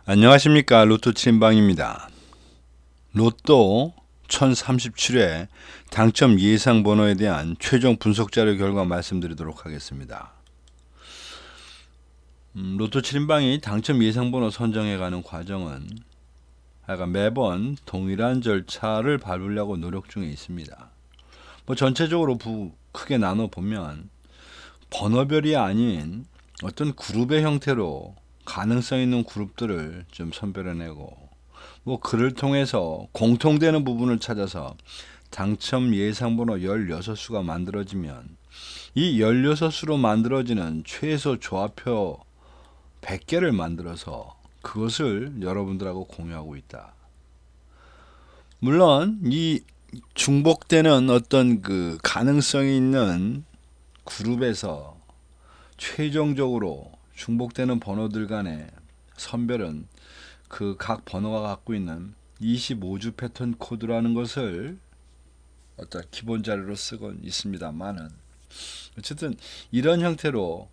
안녕하십니까. 로또 칠인방입니다. 로또 1037회 당첨 예상 번호에 대한 최종 분석 자료 결과 말씀드리도록 하겠습니다. 로또 칠인방이 당첨 예상 번호 선정해가는 과정은 매번 동일한 절차를 밟으려고 노력 중에 있습니다. 전체적으로 크게 나눠 보면 번호별이 아닌 어떤 그룹의 형태로 가능성 있는 그룹들을 좀 선별해내고 그를 통해서 공통되는 부분을 찾아서 당첨 예상번호 16수가 만들어지면 이 16수로 만들어지는 최소 조합표 100개를 만들어서 그것을 여러분들하고 공유하고 있다. 물론 이 중복되는 어떤 그 가능성이 있는 그룹에서 최종적으로 중복되는 번호들 간의 선별은 그 각 번호가 갖고 있는 25주 패턴 코드라는 것을 어떤 기본 자료로 쓰고 있습니다만은 어쨌든 이런 형태로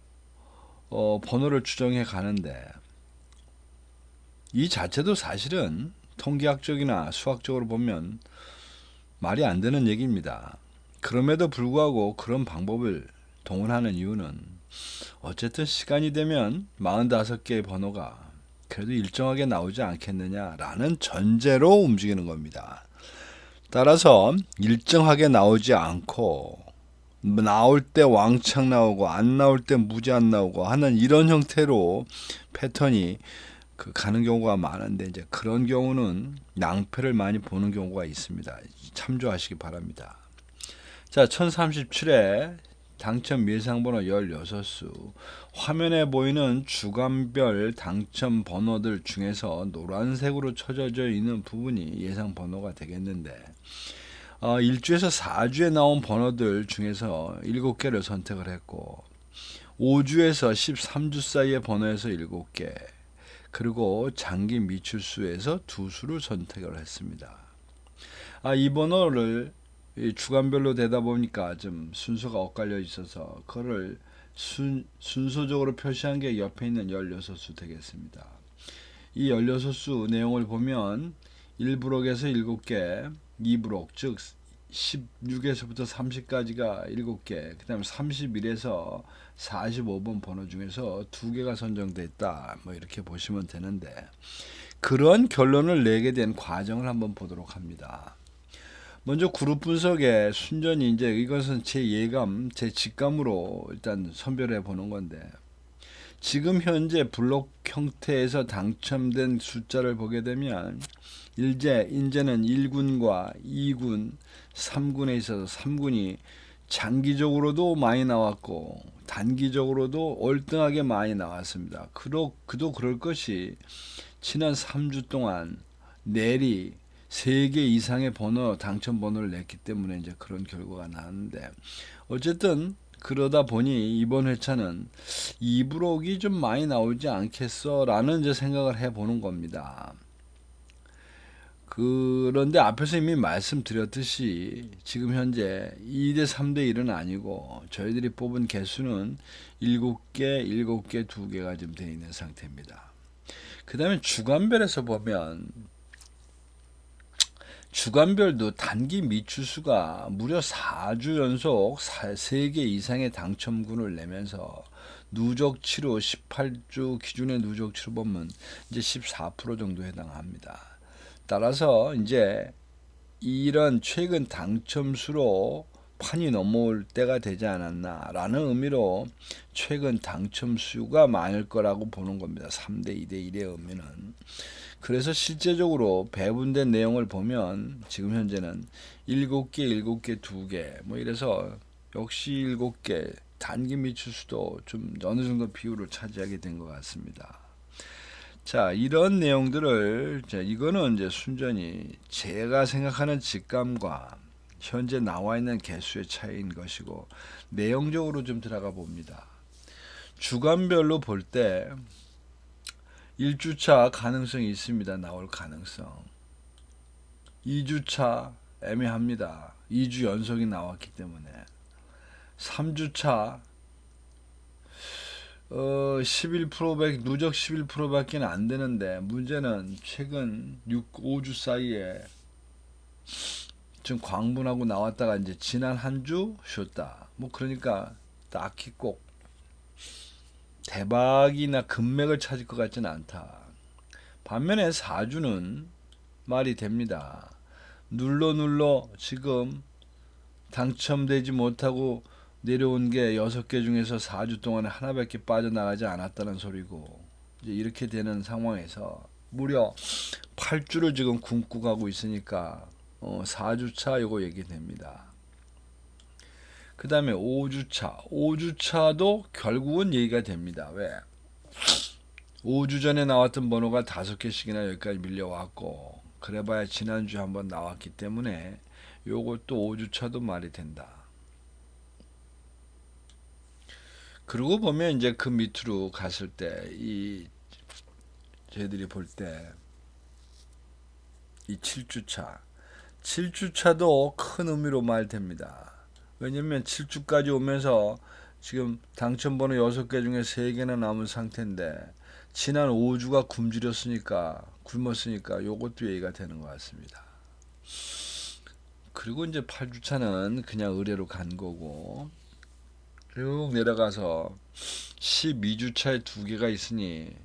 번호를 추정해 가는데 이 자체도 사실은 통계학적이나 수학적으로 보면 말이 안 되는 얘기입니다. 그럼에도 불구하고 그런 방법을 동원하는 이유는 어쨌든 시간이 되면 45개의 번호가 그래도 일정하게 나오지 않겠느냐라는 전제로 움직이는 겁니다. 따라서 일정하게 나오지 않고 나올 때 왕창 나오고 안 나올 때 무제한 나오고 하는 이런 형태로 패턴이 가는 경우가 많은데 이제 그런 경우는 낭패를 많이 보는 경우가 있습니다. 참조하시기 바랍니다. 자, 1037회 당첨 예상번호 16수 화면에 보이는 주간별 당첨 번호들 중에서 노란색으로 쳐져져 있는 부분이 예상 번호가 되겠는데 1주에서 4주에 나온 번호들 중에서 7개를 선택을 했고 5주에서 13주 사이의 번호에서 7개 그리고 장기 미출수에서 2수를 선택을 했습니다. 이 번호를 주간별로 되다 보니까 좀 순서가 엇갈려 있어서 그거를 순서적으로 표시한 게 옆에 있는 16수 되겠습니다. 이 16수 내용을 보면 1브록에서 7개, 2브록 즉 16에서부터 30까지가 7개, 그 다음에 31에서 45번 번호 중에서 2개가 선정됐다. 이렇게 보시면 되는데 그런 결론을 내게 된 과정을 한번 보도록 합니다. 먼저 그룹 분석의 순전히 이제 이것은 제 예감, 제 직감으로 일단 선별해 보는 건데 지금 현재 블록 형태에서 당첨된 숫자를 보게 되면 이제는 1군과 2군, 3군에 있어서 3군이 장기적으로도 많이 나왔고 단기적으로도 월등하게 많이 나왔습니다. 그도 그럴 것이 지난 3주 동안 내리 3개 이상의 당첨 번호를 냈기 때문에 이제 그런 결과가 나왔는데 어쨌든 그러다 보니 이번 회차는 2브록이 좀 많이 나오지 않겠어 라는 이제 생각을 해보는 겁니다. 그런데 앞에서 이미 말씀드렸듯이 지금 현재 2대 3대 1은 아니고 저희들이 뽑은 개수는 7개, 7개, 2개가 좀 되어 있는 상태입니다. 그 다음에 주간별에서 보면 주간별도 단기 미추수가 무려 4주 연속 3개 이상의 당첨군을 내면서 누적치로 18주 기준의 누적치로 보면 이제 14% 정도 해당합니다. 따라서 이제 이런 최근 당첨수로 판이 넘어올 때가 되지 않았나라는 의미로 최근 당첨수가 많을 거라고 보는 겁니다. 3대 2대 1의 의미는. 그래서 실제적으로 배분된 내용을 보면 지금 현재는 7개, 7개, 2개 이래서 역시 7개 단기 미추수도 좀 어느 정도 비율을 차지하게 된 것 같습니다. 자, 이런 내용들을 이거는 이제 순전히 제가 생각하는 직감과 현재 나와 있는 개수의 차이인 것이고 내용적으로 좀 들어가 봅니다. 주간별로 볼 때 1주차 가능성이 있습니다. 나올 가능성. 2주차 애매합니다. 2주 연속이 나왔기 때문에. 3주차 11%밖에 누적 11%밖에 안 되는데 문제는 최근 5주 사이에 좀 광분하고 나왔다가 이제 지난 한 주 쉬었다. 뭐 그러니까 딱히 꼭 대박이나 금맥을 찾을 것 같지는 않다. 반면에 4주는 말이 됩니다. 눌러 지금 당첨되지 못하고 내려온 게 6개 중에서 4주 동안에 하나밖에 빠져나가지 않았다는 소리고, 이제 이렇게 되는 상황에서 무려 8주를 지금 굶고 가고 있으니까 4주차 요거 얘기됩니다. 그 다음에 5주차도 결국은 얘기가 됩니다. 왜? 5주 전에 나왔던 번호가 5개씩이나 여기까지 밀려왔고, 그래봐야 지난주에 한번 나왔기 때문에 요것도 5주차도 말이 된다. 그러고 보면 이제 그 밑으로 갔을 때 저희들이 볼 때 이 7주차도 큰 의미로 말됩니다. 왜냐면 7주까지 오면서 지금 당첨번호 6개 중에 3개나 남은 상태인데 지난 5주가 굶었으니까 요것도 얘기가 되는 것 같습니다. 그리고 이제 8주차는 그냥 의뢰로 간 거고, 쭉 내려가서 12주차에 2개가 있으니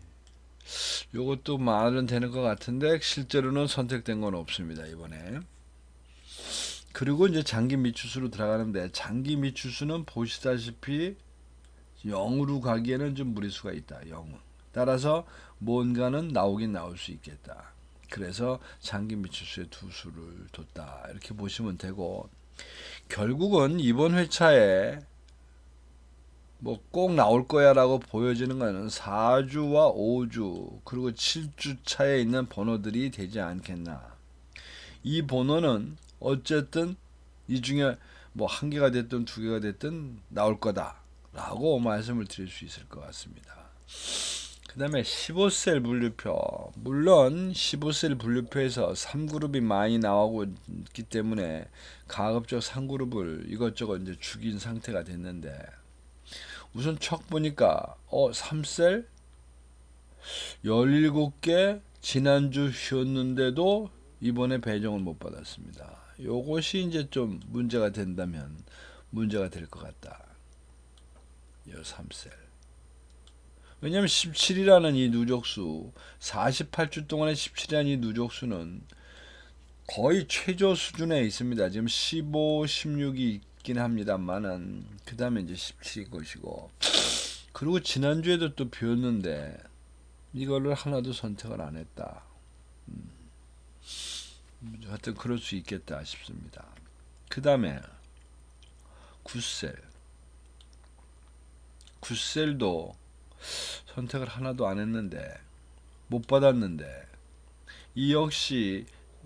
요것도 말은 되는 것 같은데 실제로는 선택된 건 없습니다, 이번에. 그리고 이제 장기 미추수로 들어가는데, 장기 미추수는 보시다시피 0으로 가기에는 좀 무리수가 있다. 0은. 따라서 뭔가는 나오긴 나올 수 있겠다. 그래서 장기 미추수에 2수를 뒀다. 이렇게 보시면 되고, 결국은 이번 회차에 뭐 꼭 나올 거야라고 보여지는 거는 4주와 5주 그리고 7주 차에 있는 번호들이 되지 않겠나. 이 번호는 어쨌든 이 중에 뭐 1개가 됐든 2개가 됐든 나올 거다라고 말씀을 드릴 수 있을 것 같습니다. 그 다음에 15셀 분류표. 물론 15셀 분류표에서 3그룹이 많이 나오고 있기 때문에 가급적 3그룹을 이것저것 이제 죽인 상태가 됐는데, 우선 척 보니까 3셀 17개 지난주 쉬었는데도 이번에 배정을 못 받았습니다. 요것이 이제 좀 문제가 된다면 문제가 될 것 같다. 요 3셀. 왜냐하면 17이라는 이 누적수, 48주 동안의 17이라는 이 누적수는 거의 최저 수준에 있습니다. 지금 15, 16이 있긴 합니다만은 그 다음에 이제 17이 것이고, 그리고 지난주에도 또 비웠는데 이거를 하나도 선택을 안 했다. 하여튼 그럴 수 있겠다 싶습니다. 그 다음에 9셀. 9셀도 선택을 하나도 안 했는데 못 받았는데, 이 역시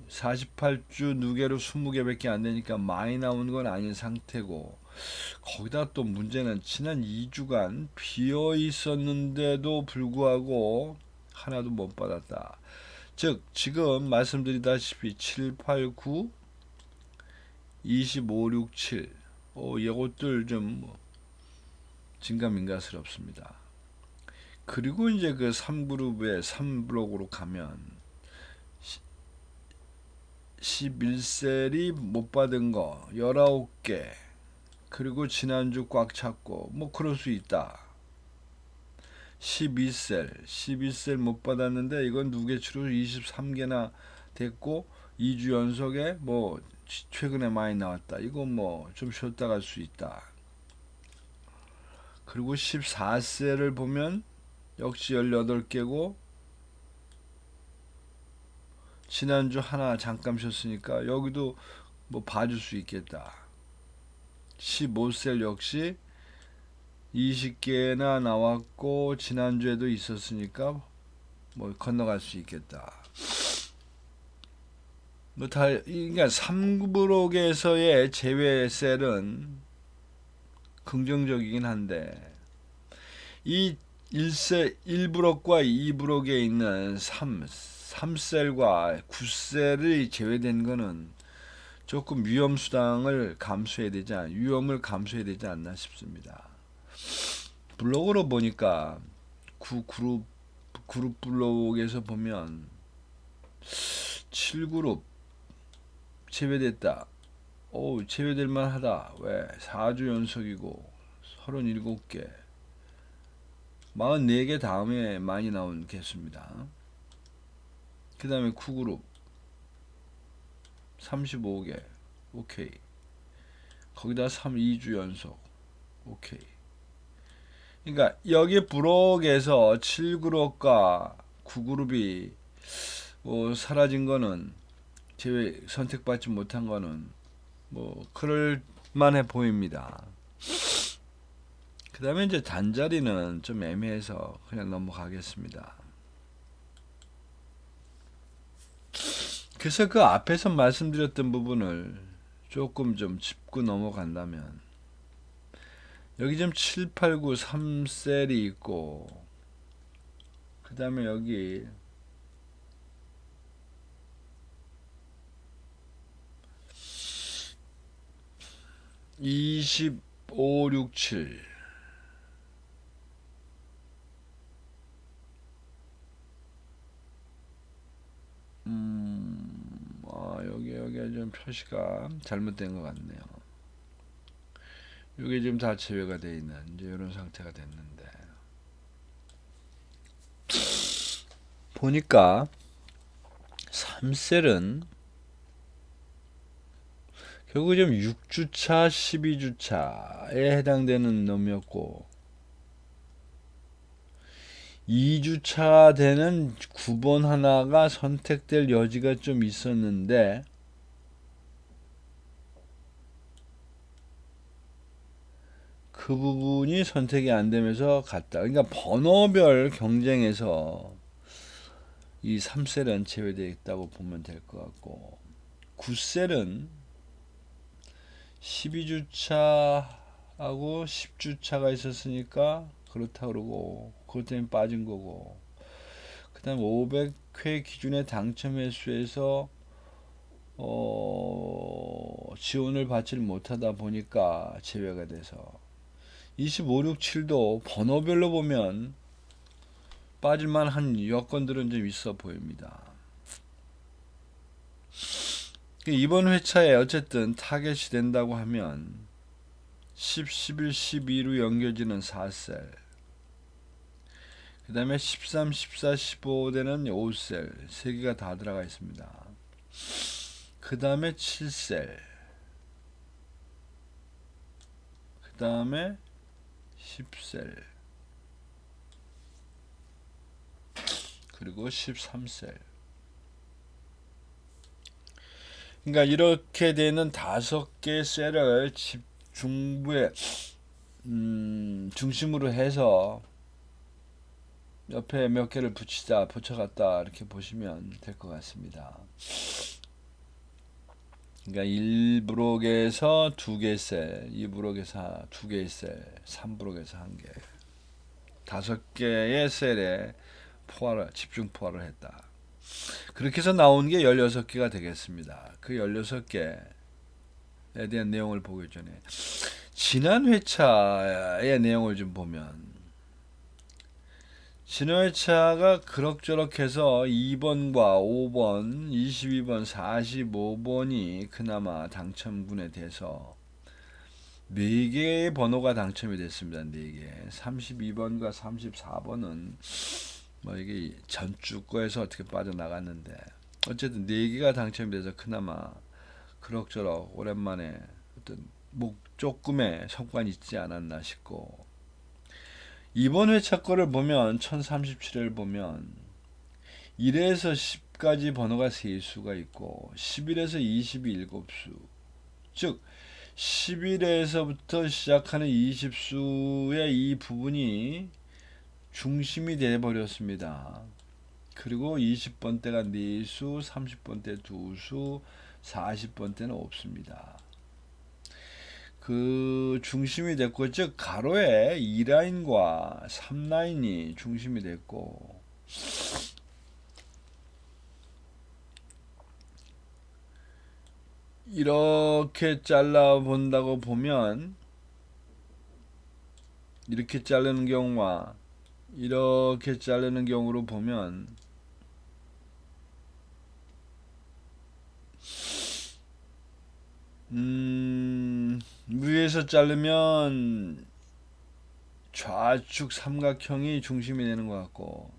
48주 누계로 20개밖에 안 되니까 많이 나온 건 아닌 상태고, 거기다 또 문제는 지난 2주간 비어 있었는데도 불구하고 하나도 못 받았다. 즉 지금 말씀드리다시피 7, 8, 9, 25, 6, 7 이것들 좀 진감인가스럽습니다. 그리고 이제 그 3그룹에 3블록으로 가면 11셀이 못 받은 거 19개, 그리고 지난주 꽉 찼고 뭐 그럴 수 있다. 12셀 못 받았는데 이건 누계치로 23개나 됐고 2주 연속에 뭐 최근에 많이 나왔다. 이거 뭐 좀 쉬었다 갈 수 있다. 그리고 14셀을 보면 역시 18개고 지난주 하나 잠깐 쉬었으니까 여기도 뭐 봐줄 수 있겠다. 15셀 역시 20개나 나왔고 지난주에도 있었으니까 뭐 건너갈 수 있겠다. 뭐 다, 그러니까 3브록에서의 제외 셀은 긍정적이긴 한데, 이 1브록과 2브록에 있는 3셀과 9셀이 제외된 거는 조금 위험을 감수해야 되지 않나 싶습니다. 블록으로 보니까 그룹 블록에서 보면 7그룹 제외됐다. 오, 제외될 만하다. 왜? 4주 연속이고 37개, 44개 다음에 많이 나온 개수입니다. 그 다음에 쿠그룹 35개. 오케이. 거기다 2주 연속. 오케이. 그러니까 여기 브록에서 7그룹과 9그룹이 사라진 거는, 제외 선택받지 못한 거는 그럴 만해 보입니다. 그 다음에 이제 단자리는 좀 애매해서 그냥 넘어가겠습니다. 그래서 그 앞에서 말씀드렸던 부분을 조금 좀 짚고 넘어간다면, 여기 좀 7, 8, 9, 3셀이 있고, 그 다음에 여기 25, 6, 7, 여기에 좀 표시가 잘못된 것 같네요. 이게 지금 다 제외가 되어 있는 이제 이런 상태가 됐는데, 보니까 3셀은 결국 좀 6주차, 12주차에 해당되는 놈이었고, 2주차 되는 9번 하나가 선택될 여지가 좀 있었는데, 그 부분이 선택이 안 되면서 갔다. 그러니까 번호별 경쟁에서 이 3셀은 제외되어 있다고 보면 될 것 같고, 9셀은 12주차하고 10주차가 있었으니까 그렇다 그러고, 그것 때문에 빠진 거고, 그 다음 500회 기준의 당첨 횟수에서 지원을 받지를 못하다 보니까 제외가 돼서, 25, 6, 7도 번호별로 보면 빠질만한 여건들은 좀 있어 보입니다. 이번 회차에 어쨌든 타겟이 된다고 하면 10, 11, 12로 연결지는 4셀, 그 다음에 13, 14, 15 되는 5셀 3개가 다 들어가 있습니다. 그 다음에 7셀, 그 다음에 10셀, 그리고 13셀. 그러니까 이렇게 되는 5개 셀을 중부에 중심으로 해서 옆에 몇 개를 붙여갔다 이렇게 보시면 될 것 같습니다. 그러니까 1브록에서 2개 셀, 2브록에서 2개의 셀, 3브록에서 1개, 5개의 셀에 집중 포화를 했다. 그렇게 해서 나온 게 16개가 되겠습니다. 그 16개에 대한 내용을 보기 전에 지난 회차의 내용을 좀 보면, 지난 회차가 그럭저럭 해서 2번과 5번, 22번, 45번이 그나마 당첨군에 돼서 4개의 번호가 당첨이 됐습니다. 4개. 32번과 34번은 이게 전주 거에서 어떻게 빠져나갔는데, 어쨌든 4개가 당첨이 돼서 그나마 그럭저럭 오랜만에 어떤 조금의 성과는 있지 않았나 싶고, 이번 회차 거를 보면 1037을 보면 1에서 10까지 번호가 3수가 있고 11에서 20이 7수, 즉 11에서부터 시작하는 20수의 이 부분이 중심이 되어버렸습니다. 그리고 20번 대가 4수, 30번 대 2수, 40번 대는 없습니다. 그 중심이 됐고, 즉 가로에 2라인과 3라인이 중심이 됐고, 이렇게 잘라 본다고 보면 이렇게 자르는 경우와 이렇게 자르는 경우로 보면 위에서 자르면 좌측 삼각형이 중심이 되는 것 같고,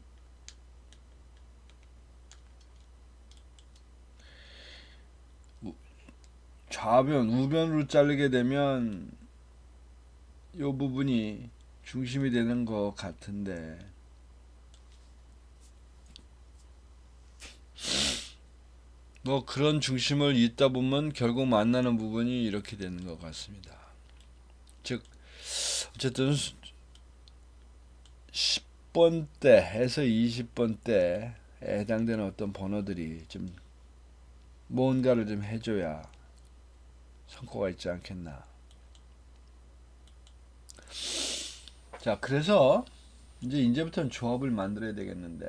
좌변 우변으로 자르게 되면 이 부분이 중심이 되는 것 같은데, 뭐 그런 중심을 잇다 보면 결국 만나는 부분이 이렇게 되는 것 같습니다. 즉 어쨌든 10번대에서 20번대에 해당되는 어떤 번호들이 좀 뭔가를 좀 해줘야 성과가 있지 않겠나. 자, 그래서 이제부터는 조합을 만들어야 되겠는데,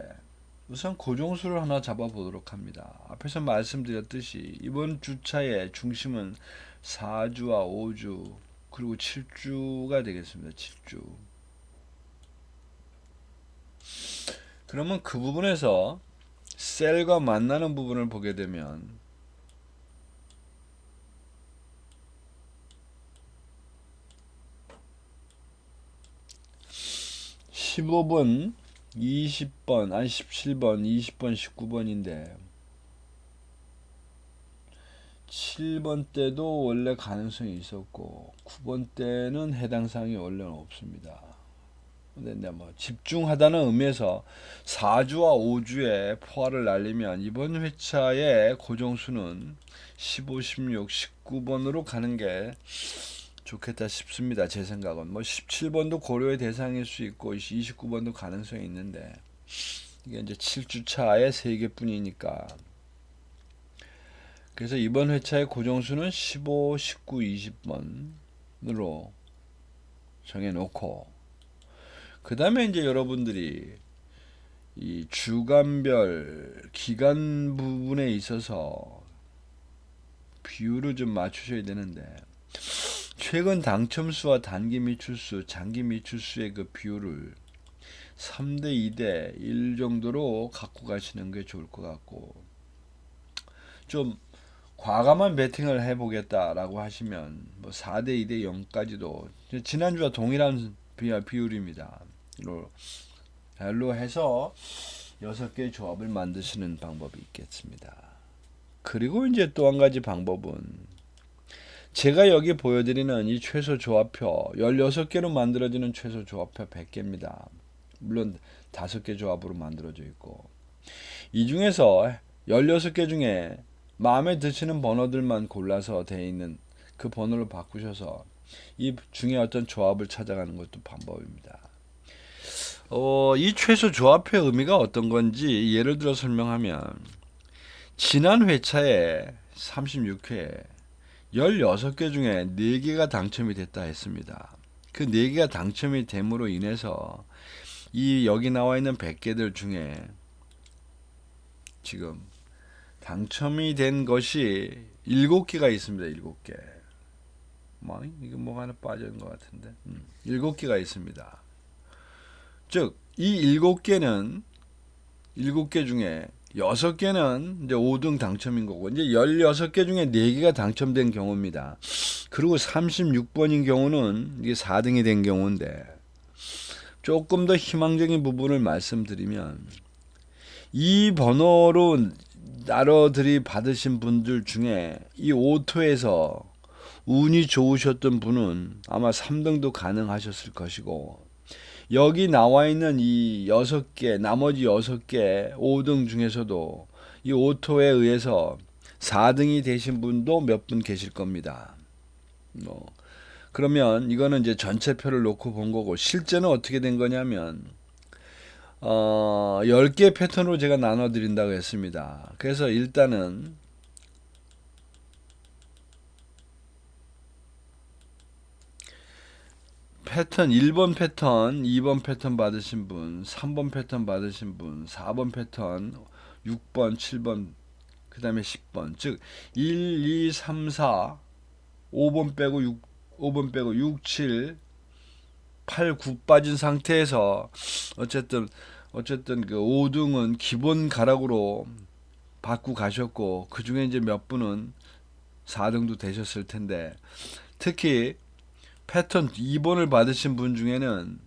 우선 고정수를 하나 잡아보도록 합니다. 앞에서 말씀드렸듯이 이번 주차의 중심은 4주와 5주 그리고 7주가 되겠습니다. 7주. 그러면 그 부분에서 셀과 만나는 부분을 보게 되면 15번, 20번, 아니 17번, 20번, 19번인데 7번 때도 원래 가능성이 있었고 9번 때는 해당 사항이 원래는 없습니다. 근데 뭐 집중하다는 의미에서 4주와 5주에 포화를 날리면 이번 회차의 고정수는 15, 16, 19번으로 가는 게 좋겠다 싶습니다. 제 생각은 뭐 17번도 고려의 대상일 수 있고 29번도 가능성이 있는데 이게 이제 7주차의 3개뿐이니까, 그래서 이번 회차의 고정수는 15, 19, 20번으로 정해놓고, 그 다음에 이제 여러분들이 이 주간별 기간 부분에 있어서 비율을 좀 맞추셔야 되는데, 최근 당첨수와 단기 미출수, 장기 미출수의 그 비율을 3대 2대 1 정도로 갖고 가시는 게 좋을 것 같고, 좀 과감한 배팅을 해보겠다라고 하시면 뭐 4대 2대 0까지도 지난주와 동일한 비율입니다. 로 해서 6개의 조합을 만드시는 방법이 있겠습니다. 그리고 이제 또 한 가지 방법은 제가 여기 보여드리는 이 최소 조합표 16개로 만들어지는 최소 조합표 100개입니다. 물론 5개 조합으로 만들어져 있고, 이 중에서 16개 중에 마음에 드시는 번호들만 골라서 되어 있는 그 번호를 바꾸셔서 이 중에 어떤 조합을 찾아가는 것도 방법입니다. 이 최소 조합표의 의미가 어떤 건지 예를 들어 설명하면, 지난 회차에 36회에 16개 중에 4개가 당첨이 됐다 했습니다. 그 4개가 당첨이 됨으로 인해서 이 여기 나와 있는 100개들 중에 지금 당첨이 된 것이 7개가 있습니다. 7개. 이거 뭐가 하나 빠진 것 같은데. 7개가 있습니다. 즉, 이 7개 중에 6개는 이제 5등 당첨인 거고, 이제 16개 중에 4개가 당첨된 경우입니다. 그리고 36번인 경우는 이게 4등이 된 경우인데, 조금 더 희망적인 부분을 말씀드리면, 이 번호로 나눠들이 받으신 분들 중에 이 오토에서 운이 좋으셨던 분은 아마 3등도 가능하셨을 것이고, 여기 나와 있는 이 6개, 나머지 6개 5등 중에서도 이 오토에 의해서 4등이 되신 분도 몇 분 계실 겁니다. 그러면 이거는 이제 전체 표를 놓고 본 거고, 실제는 어떻게 된 거냐면 10개 패턴으로 제가 나눠 드린다고 했습니다. 그래서 일단은 패턴 1번 패턴, 2번 패턴 받으신 분, 3번 패턴 받으신 분, 4번 패턴, 6번, 7번, 그 다음에 10번. 즉 1, 2, 3, 4, 5번 빼고 6, 7, 8, 9 빠진 상태에서 어쨌든 그 5등은 기본 가락으로 받고 가셨고, 그 중에 이제 몇 분은 4등도 되셨을 텐데, 특히 패턴 2번을 받으신 분 중에는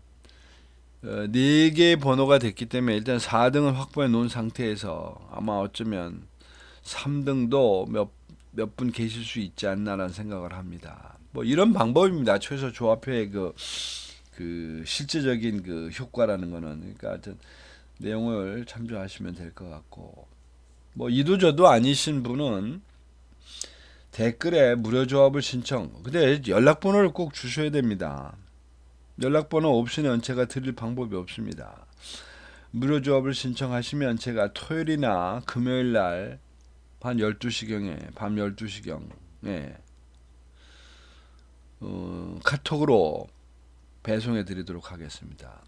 4개의 번호가 됐기 때문에 일단 4등은 확보해 놓은 상태에서 아마 어쩌면 3등도 몇 분 계실 수 있지 않나라는 생각을 합니다. 뭐 이런 방법입니다. 최소 조합회의 그 실제적인 그 효과라는 거는. 그러니까 하여튼 내용을 참조하시면 될 것 같고, 뭐 이도저도 아니신 분은 댓글에 무료 조합을 신청. 근데 연락번호를 꼭 주셔야 됩니다. 연락번호 없이는 제가 드릴 방법이 없습니다. 무료 조합을 신청하시면 제가 토요일이나 금요일 날 밤 12시경에 카톡으로 배송해 드리도록 하겠습니다.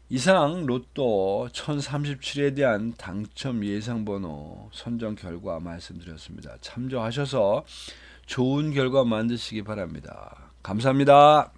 이상 로또 1037에 대한 당첨 예상번호 선정 결과 말씀드렸습니다. 참조하셔서 좋은 결과 만드시기 바랍니다. 감사합니다.